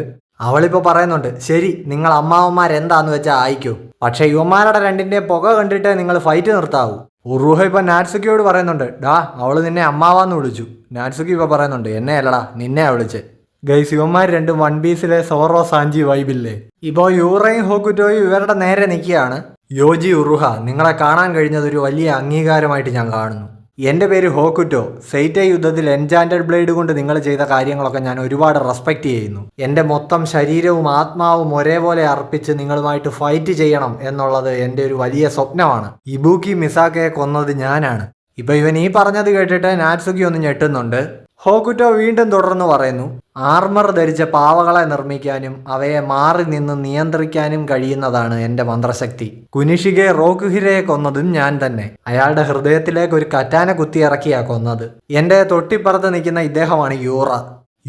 Speaker 1: അവളിപ്പോ പറയുന്നുണ്ട്, ശരി നിങ്ങൾ അമ്മാവന്മാരെന്താന്ന് വെച്ചാൽ ആയിക്കോ, പക്ഷെ യുവന്മാരുടെ 2ന്റെയും പുക കണ്ടിട്ടേ നിങ്ങൾ ഫൈറ്റ് നിർത്താവൂ. ഉറൂഹ ഇപ്പൊ നാറ്റ്സുക്കിയോട് പറയുന്നുണ്ട്, ഡാ അവള് നിന്നെ അമ്മാവാന്ന് വിളിച്ചു. നാറ്റ്സുക്കി ഇപ്പൊ പറയുന്നുണ്ട്, എന്നെ അല്ലടാ നിന്നെ വിളിച്ചേ. ഗൈസ് ഇവന്മാർ 2 വൺ പീസിലെ സോറോ സാഞ്ചി വൈബില്ലേ. ഇപ്പോ യൂറയും ഹോക്കുറ്റോയും ഇവരുടെ നേരെ നിൽക്കുകയാണ്. യോജി ഉറൂഹ, നിങ്ങളെ കാണാൻ കഴിഞ്ഞതൊരു വലിയ അംഗീകാരമായിട്ട് ഞാൻ കാണുന്നു. എൻ്റെ പേര് ഹോക്കുറ്റോ. സെയ്റ്റൈ യുദ്ധത്തിൽ എൻചാൻറ്റഡ് ബ്ലേഡ് കൊണ്ട് നിങ്ങൾ ചെയ്ത കാര്യങ്ങളൊക്കെ ഞാൻ ഒരുപാട് റെസ്പെക്റ്റ് ചെയ്യുന്നു. എൻ്റെ മൊത്തം ശരീരവും ആത്മാവും ഒരേപോലെ അർപ്പിച്ച് നിങ്ങളുമായിട്ട് ഫൈറ്റ് ചെയ്യണം എന്നുള്ളത് എൻ്റെ ഒരു വലിയ സ്വപ്നമാണ്. ഇബൂക്കി മിസാക്കയെ കൊന്നത് ഞാനാണ്. ഇപ്പൊ ഇവൻ ഈ പറഞ്ഞത് കേട്ടിട്ട് നാറ്റ്സുക്കി ഒന്ന് ഞെട്ടുന്നുണ്ട്. ഹോക്കുറ്റോ വീണ്ടും തുടർന്ന് പറയുന്നു, ആർമർ ധരിച്ച പാവകളെ നിർമ്മിക്കാനും അവയെ മാറി നിന്ന് നിയന്ത്രിക്കാനും കഴിയുന്നതാണ് എൻ്റെ മന്ത്രശക്തി. കുനിഷിഗെ റോക്കുഹിരയെ കൊന്നതും ഞാൻ തന്നെ. അയാളുടെ ഹൃദയത്തിലേക്ക് ഒരു കറ്റാന കുത്തിയിറക്കിയാ കൊന്നത്. എൻ്റെ തൊട്ടിപ്പുറത്ത് നിൽക്കുന്ന ഇദ്ദേഹമാണ് യൂറ.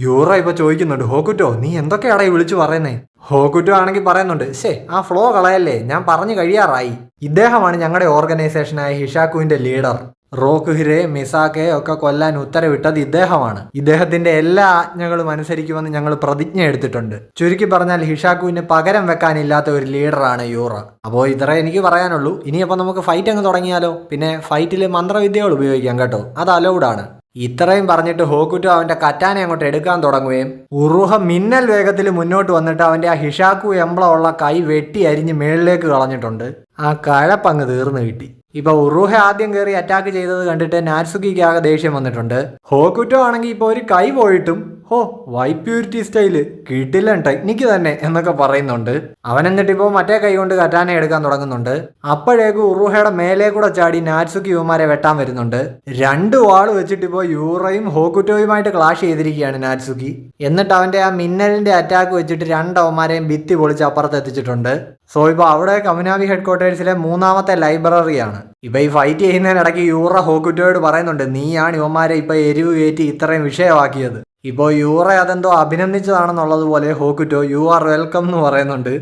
Speaker 1: യൂറ ഇപ്പൊ ചോദിക്കുന്നുണ്ട്, ഹോക്കുറ്റോ നീ എന്തൊക്കെയാടാ വിളിച്ചു പറയുന്നേ? ഹോക്കുറ്റോ ആണെങ്കിൽ പറയുന്നുണ്ട്, ആ ഫ്ലോ കളയല്ലേ, ഞാൻ പറഞ്ഞു കഴിയാറായി. ഇദ്ദേഹമാണ് ഞങ്ങളുടെ ഓർഗനൈസേഷനായ ഹിഷാക്കുവിന്റെ ലീഡർ. റോക്കുഹിരെ മിസാക്കെ ഒക്കെ കൊല്ലാൻ ഉത്തരവിട്ടത് ഇദ്ദേഹമാണ്. ഇദ്ദേഹത്തിന്റെ എല്ലാ ആജ്ഞകളും അനുസരിക്കുമെന്ന് ഞങ്ങൾ പ്രതിജ്ഞ എടുത്തിട്ടുണ്ട്. ചുരുക്കി പറഞ്ഞാൽ ഹിഷാക്കുവിന് പകരം വെക്കാനില്ലാത്ത ഒരു ലീഡറാണ് യൂറ. അപ്പോൾ ഇത്രേ എനിക്ക് പറയാനുള്ളൂ. ഇനിയപ്പോൾ നമുക്ക് ഫൈറ്റ് അങ്ങ് തുടങ്ങിയാലോ? പിന്നെ ഫൈറ്റിൽ മന്ത്രവിദ്യകൾ ഉപയോഗിക്കാം കേട്ടോ, അത് അലൗഡാണ്. ഇത്രയും പറഞ്ഞിട്ട് ഹോക്കുറ്റോ അവന്റെ കറ്റാനെ അങ്ങോട്ട് എടുക്കാൻ തുടങ്ങുകയും ഉറുഹ മിന്നൽ വേഗത്തിൽ മുന്നോട്ട് വന്നിട്ട് അവന്റെ ആ ഹിഷാക്കു എംബ്ലം ഉള്ള കൈ വെട്ടി അരിഞ്ഞ് മേളിലേക്ക് കളഞ്ഞിട്ടുണ്ട്. ആ കഴപ്പങ്ങ് തീർന്നു കിട്ടി. ഇപ്പൊ ഉറുഹ ആദ്യം കയറി അറ്റാക്ക് ചെയ്തത് കണ്ടിട്ട് നാറ്റ്സുക്കിക്ക് ആകെ ദേഷ്യം വന്നിട്ടുണ്ട്. ഹോക്കുറ്റോ ആണെങ്കിൽ ഇപ്പൊ ഒരു കൈ പോയിട്ടും വൈറ്റ് പ്യൂരിറ്റി സ്റ്റൈല് കിട്ടില്ല ടെക്നിക്ക് തന്നെ എന്നൊക്കെ പറയുന്നുണ്ട്. അവൻ എന്നിട്ട് ഇപ്പോൾ മറ്റേ കൈ കൊണ്ട് കറ്റാന എടുക്കാൻ തുടങ്ങുന്നുണ്ട്. അപ്പോഴേക്ക് ഉറുഹയുടെ മേലെ കൂടെ ചാടി നാറ്റ്സുക്കി യുവമാരെ വെട്ടാൻ വരുന്നുണ്ട്. 2 വാൾ വെച്ചിട്ട് ഇപ്പോൾ യൂറയും ഹോക്കുറ്റോയുമായിട്ട് ക്ലാഷ് ചെയ്തിരിക്കുകയാണ് നാറ്റ്സുക്കി. എന്നിട്ട് അവന്റെ ആ മിന്നലിന്റെ അറ്റാക്ക് വെച്ചിട്ട് 2 അവന്മാരെയും ഭിത്തി പൊളിച്ച് അപ്പുറത്ത് എത്തിച്ചിട്ടുണ്ട്. സോ ഇപ്പോൾ അവിടെ കമുനാവി ഹെഡ്ക്വാർട്ടേഴ്സിലെ 3ാമത്തെ ലൈബ്രറിയാണ്. ഇപ്പൊ ഈ ഫൈറ്റ് ചെയ്യുന്നതിനിടയ്ക്ക് യൂറ ഹോക്കുറ്റോയോട് പറയുന്നുണ്ട്, നീയാണ് യുവമാരെ ഇപ്പൊ എരിവ് കയറ്റി ഇത്രയും വിഷയമാക്കിയത്. ഇപ്പോൾ യൂറ അതെന്തോ അഭിനന്ദിച്ചതാണെന്നുള്ളതുപോലെ ഹോക്കുറ്റോ യു ആർ വെൽക്കം എന്ന് പറയുന്നുണ്ട്.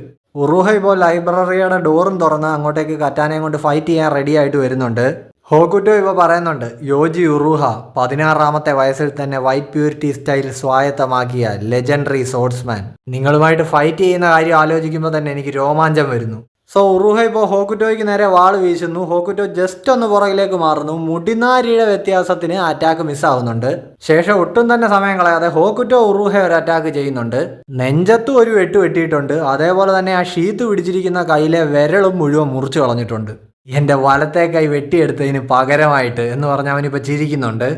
Speaker 1: ഉറുഹ ഇപ്പോൾ ലൈബ്രറിയുടെ ഡോറും തുറന്ന് അങ്ങോട്ടേക്ക് കറ്റാനയും കൊണ്ട് ഫൈറ്റ് ചെയ്യാൻ റെഡി ആയിട്ട് വരുന്നുണ്ട്. ഹോക്കുറ്റോ ഇപ്പോൾ പറയുന്നുണ്ട്, യോജി ഉറുഹ 16ാമത്തെ വയസ്സിൽ തന്നെ വൈറ്റ് പ്യൂരിറ്റി സ്റ്റൈൽ സ്വായത്തമാക്കിയ ലെജൻഡറി സോർട്സ്മാൻ. നിങ്ങളുമായിട്ട് ഫൈറ്റ് ചെയ്യുന്ന കാര്യം ആലോചിക്കുമ്പോൾ തന്നെ എനിക്ക് രോമാഞ്ചം വരുന്നു. സോ ഉറുഹ ഇപ്പോൾ ഹോക്കുറ്റോയ്ക്ക് നേരെ വാൾ വീശുന്നു. ഹോക്കുറ്റോ ജസ്റ്റ് ഒന്ന് പുറകിലേക്ക് മാറുന്നു. മുടിനാരിയുടെ വ്യത്യാസത്തിന് അറ്റാക്ക് മിസ്സാവുന്നുണ്ട്. ശേഷം ഒട്ടും തന്നെ സമയം കളയാതെ ഹോക്കുറ്റോ ഉറുഹ ഒരു അറ്റാക്ക് ചെയ്യുന്നുണ്ട്. നെഞ്ചത്തും ഒരു വെട്ട് വെട്ടിയിട്ടുണ്ട്. അതേപോലെ തന്നെ ആ ഷീത്ത് പിടിച്ചിരിക്കുന്ന കയ്യിലെ വിരളും മുഴുവൻ മുറിച്ചു കളഞ്ഞിട്ടുണ്ട്. എൻ്റെ വലത്തെ കൈ വെട്ടിയെടുത്തതിന് പകരമായിട്ട് എന്ന് പറഞ്ഞ് അവനിപ്പോൾ ചിരിക്കുന്നുണ്ട്.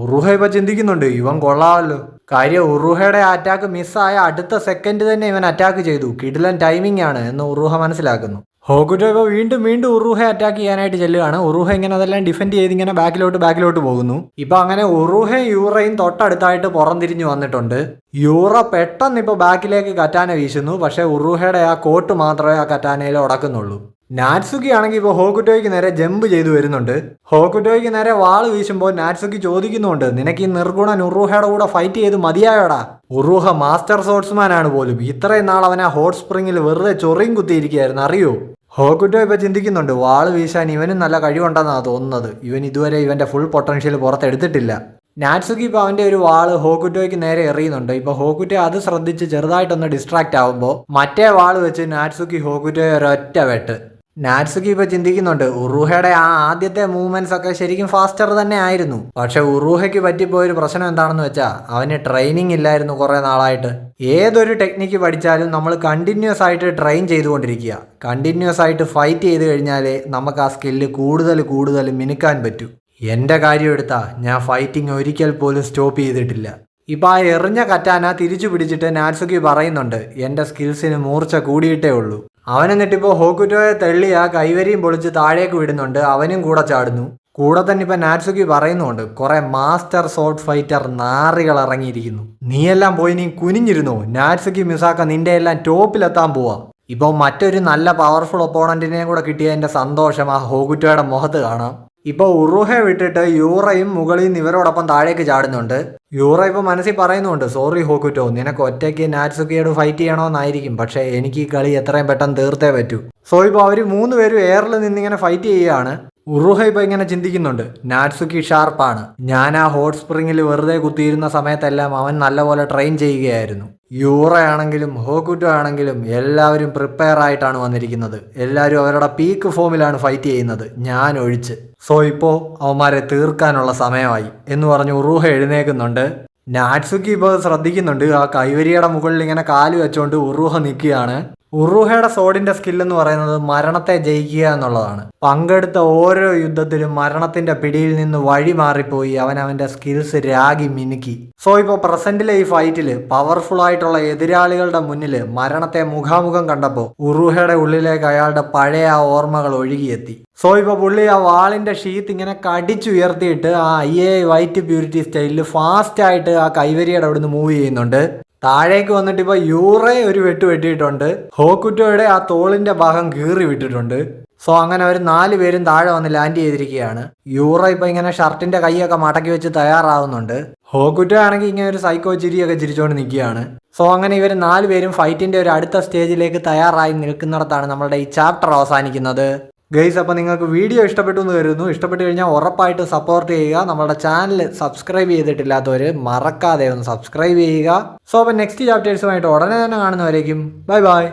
Speaker 1: ഉറുഹ ഇപ്പൊ ചിന്തിക്കുന്നുണ്ട്, ഇവൻ കൊള്ളാമല്ലോ. കാര്യം ഉറുഹയുടെ അറ്റാക്ക് മിസ്സായ അടുത്ത സെക്കൻഡ് തന്നെ ഇവൻ അറ്റാക്ക് ചെയ്തു. കിടിലൻ ടൈമിംഗ് ആണ് എന്ന് ഉറുഹ മനസ്സിലാക്കുന്നു. ഹോക്കുറ്റോ ഇപ്പോൾ വീണ്ടും ഉറുഹ അറ്റാക്ക് ചെയ്യാനായിട്ട് ചെല്ലുകയാണ്. ഉറുഹ ഇങ്ങനെ അതെല്ലാം ഡിഫെൻഡ് ചെയ്ത് ഇങ്ങനെ ബാക്കിലോട്ട് പോകുന്നു. ഇപ്പൊ അങ്ങനെ ഉറുഹയും യൂറയും തൊട്ടടുത്തായിട്ട് പുറംതിരിഞ്ഞു വന്നിട്ടുണ്ട്. യൂറ പെട്ടെന്ന് ഇപ്പോൾ ബാക്കിലേക്ക് കറ്റാന വീശുന്നു. പക്ഷെ ഉറുഹയുടെ ആ കോട്ട് മാത്രമേ ആ കറ്റാനയിൽ ഉടക്കുന്നുള്ളൂ. നാറ്റ്സുക്കി ആണെങ്കിൽ ഇപ്പോൾ ഹോക്കുറ്റോയ്ക്ക് നേരെ ജമ്പ് ചെയ്തു വരുന്നുണ്ട്. ഹോക്കുറ്റോയ്ക്ക് നേരെ വാള് വീശുമ്പോൾ നാറ്റ്സുക്കി ചോദിക്കുന്നുണ്ട്, നിനക്ക് ഈ നിർഗുണൻ ഉറുഹയുടെ കൂടെ ഫൈറ്റ് ചെയ്ത് മതിയായോടാ? ഉറുഹ മാസ്റ്റർ സോർട്സ്മാൻ ആണ് പോലും. ഇത്രയും നാൾ അവൻ ആ ഹോട്ട് സ്പ്രിങ്ങിൽ വെറുതെ ചൊറിയും കുത്തിയിരിക്കുകയായിരുന്നു, അറിയോ? ഹോക്കുറ്റോ ഇപ്പൊ ചിന്തിക്കുന്നുണ്ട്, വാള് വീശാൻ ഇവനും നല്ല കഴിവുണ്ടെന്നാണ് തോന്നുന്നത്. ഇവൻ ഇതുവരെ ഇവന്റെ ഫുൾ പൊട്ടൻഷ്യൽ പുറത്തെടുത്തിട്ടില്ല. നാറ്റ്സുക്കി ഇപ്പോൾ അവന്റെ ഒരു വാള് ഹോക്കുറ്റോയ്ക്ക് നേരെ എറിയുന്നുണ്ട്. ഇപ്പൊ ഹോക്കുറ്റോ അത് ശ്രദ്ധിച്ച് ചെറുതായിട്ടൊന്ന് ഡിസ്ട്രാക്ട് ആവുമ്പോൾ മറ്റേ വാള് വെച്ച് നാറ്റ്സുക്കി ഹോക്കുറ്റോയെ ഒരൊറ്റ വെട്ട്. നാറ്റ്സുക്കി ഇപ്പൊ ചിന്തിക്കുന്നുണ്ട്, ഉറുഹയുടെ ആ ആദ്യത്തെ മൂവ്മെന്റ്സ് ഒക്കെ ശരിക്കും ഫാസ്റ്റർ തന്നെ ആയിരുന്നു. പക്ഷെ ഉറുഹയ്ക്ക് പറ്റിപ്പോയൊരു പ്രശ്നം എന്താണെന്ന് വെച്ചാൽ അവന് ട്രെയിനിങ് ഇല്ലായിരുന്നു കുറെ നാളായിട്ട്. ഏതൊരു ടെക്നിക്ക് പഠിച്ചാലും നമ്മൾ കണ്ടിന്യൂസ് ആയിട്ട് ട്രെയിൻ ചെയ്തുകൊണ്ടിരിക്കുക. കണ്ടിന്യൂസ് ആയിട്ട് ഫൈറ്റ് ചെയ്ത് കഴിഞ്ഞാലേ നമുക്ക് ആ സ്കില്ല് കൂടുതൽ മിനുക്കാൻ പറ്റൂ. എൻ്റെ കാര്യം എടുത്താ ഞാൻ ഫൈറ്റിംഗ് ഒരിക്കൽ പോലും സ്റ്റോപ്പ് ചെയ്തിട്ടില്ല. ഇപ്പം ആ എറിഞ്ഞ കറ്റാന തിരിച്ചു പിടിച്ചിട്ട് നാറ്റ്സുക്കി പറയുന്നുണ്ട്, എൻ്റെ സ്കിൽസിന് മൂർച്ച കൂടിയിട്ടേ ഉള്ളൂ. അവൻ എന്നിട്ടിപ്പോൾ ഹോക്കുറ്റോയെ തള്ളി ആ കൈവരിയും പൊളിച്ച് താഴേക്ക് വിടുന്നുണ്ട്. അവനും കൂടെ ചാടുന്നു. കൂടെ തന്നെ ഇപ്പം നാറ്റ്സുക്കി പറയുന്നുണ്ട്, കുറെ മാസ്റ്റർ സോർഡ് ഫൈറ്റർ നാറികൾ ഇറങ്ങിയിരിക്കുന്നു. നീയെല്ലാം പോയി നീ കുനിഞ്ഞിരുന്നോ? നാറ്റ്സുക്കി മിസാക്ക നിന്റെ എല്ലാം ടോപ്പിലെത്താൻ പോവാ. ഇപ്പോൾ മറ്റൊരു നല്ല പവർഫുൾ ഒപ്പോണന്റിനെയും കൂടെ കിട്ടിയതിൻ്റെ സന്തോഷം ആ ഹോക്കുറ്റോയുടെ മുഖത്ത് കാണാം. ഇപ്പോൾ ഉറുഹയെ വിട്ടിട്ട് യൂറയും മുകളിൽ നിന്ന് ഇവരോടൊപ്പം താഴേക്ക് ചാടുന്നുണ്ട്. യൂറ ഇപ്പോൾ മനസ്സിൽ പറയുന്നുണ്ട്, സോറി ഹോക്കുറ്റോ, നിനക്ക് ഒറ്റയ്ക്ക് നാറ്റ്സുക്കിയോട് ഫൈറ്റ് ചെയ്യണമെന്നായിരിക്കും, പക്ഷേ എനിക്ക് ഈ കളി എത്രയും പെട്ടെന്ന് തീർത്തേ പറ്റൂ. സോ ഇപ്പോൾ അവർ 3 പേരും എയറിൽ നിന്നിങ്ങനെ ഫൈറ്റ് ചെയ്യുകയാണ്. ഉറുഹ ഇപ്പോൾ ഇങ്ങനെ ചിന്തിക്കുന്നുണ്ട്, നാറ്റ്സുക്കി ഷാർപ്പാണ്. ഞാൻ ആ ഹോട്ട് സ്പ്രിങ്ങിൽ വെറുതെ കുത്തിയിരുന്ന സമയത്തെല്ലാം അവൻ നല്ലപോലെ ട്രെയിൻ ചെയ്യുകയായിരുന്നു. യൂറയാണെങ്കിലും ഹോക്കുറ്റോ ആണെങ്കിലും എല്ലാവരും പ്രിപ്പയർ ആയിട്ടാണ് വന്നിരിക്കുന്നത്. എല്ലാവരും അവരുടെ പീക്ക് ഫോമിലാണ് ഫൈറ്റ് ചെയ്യുന്നത്, ഞാൻ ഒഴിച്ച്. സോ ഇപ്പോൾ അവന്മാരെ തീർക്കാനുള്ള സമയമായി എന്ന് പറഞ്ഞ് ഉറുഹ എഴുന്നേൽക്കുന്നുണ്ട്. നാറ്റ്സുക്കി ഇപ്പോൾ ശ്രദ്ധിക്കുന്നുണ്ട്. ആ കൈവരിയുടെ മുകളിൽ ഇങ്ങനെ കാല് വെച്ചുകൊണ്ട് ഉറുഹ നിൽക്കുകയാണ്. ഉറുഹയുടെ സോഡിന്റെ സ്കിൽ എന്ന് പറയുന്നത് മരണത്തെ ജയിക്കുക എന്നുള്ളതാണ്. പങ്കെടുത്ത ഓരോ യുദ്ധത്തിലും മരണത്തിന്റെ പിടിയിൽ നിന്ന് വഴി മാറിപ്പോയി അവന്റെ സ്കിൽസ് രാഗി മിനുക്കി. സോ ഇപ്പോൾ പ്രസന്റിലെ ഈ ഫൈറ്റില് പവർഫുൾ ആയിട്ടുള്ള എതിരാളികളുടെ മുന്നിൽ മരണത്തെ മുഖാമുഖം കണ്ടപ്പോൾ ഉറുഹയുടെ ഉള്ളിലേക്ക് അയാളുടെ പഴയ ആ ഓർമ്മകൾ ഒഴുകിയെത്തി. സോ ഇപ്പോൾ പുള്ളി ആ വാളിന്റെ ഷീത്ത് ഇങ്ങനെ കടിച്ചുയർത്തിയിട്ട് ആ IA വൈറ്റ് പ്യൂരിറ്റി സ്റ്റൈലിൽ ഫാസ്റ്റ് ആയിട്ട് ആ കൈവരിയുടെ അവിടുന്ന് മൂവ് ചെയ്യുന്നുണ്ട്. താഴേക്ക് വന്നിട്ട് ഇപ്പോൾ യൂറേ ഒരു വെട്ടിയിട്ടുണ്ട്. ഹോക്കുറ്റോയുടെ ആ തോളിന്റെ ഭാഗം കീറി വിട്ടിട്ടുണ്ട്. സോ അങ്ങനെ അവർ 4 പേരും താഴെ വന്ന് ലാൻഡ് ചെയ്തിരിക്കുകയാണ്. യൂറോ ഇപ്പൊ ഇങ്ങനെ ഷർട്ടിന്റെ കൈയൊക്കെ മടക്കി വെച്ച് തയ്യാറാവുന്നുണ്ട്. ഹോക്കുറ്റോ ആണെങ്കിൽ ഇങ്ങനെ ഒരു സൈക്കോ ചിരിയൊക്കെ ചിരിച്ചുകൊണ്ട് നിൽക്കുകയാണ്. സോ അങ്ങനെ ഇവർ 4 പേരും ഫൈറ്റിന്റെ ഒരു അടുത്ത സ്റ്റേജിലേക്ക് തയ്യാറായി നിൽക്കുന്നിടത്താണ് നമ്മളുടെ ഈ ചാപ്റ്റർ അവസാനിക്കുന്നത്. ഗൈസ്, അപ്പോൾ നിങ്ങൾക്ക് വീഡിയോ ഇഷ്ടപ്പെട്ടു എന്ന് കരുതുന്നു. ഇഷ്ടപ്പെട്ട് കഴിഞ്ഞാൽ ഉറപ്പായിട്ട് സപ്പോർട്ട് ചെയ്യുക. നമ്മുടെ ചാനൽ സബ്സ്ക്രൈബ് ചെയ്തിട്ടില്ലാത്തവർ മറക്കാതെ ഒന്ന് സബ്സ്ക്രൈബ് ചെയ്യുക. സോ അപ്പോൾ നെക്സ്റ്റ് ചാപ്റ്റേഴ്സുമായിട്ട് ഉടനെ തന്നെ കാണുന്നവരേക്കും ബൈ ബൈ.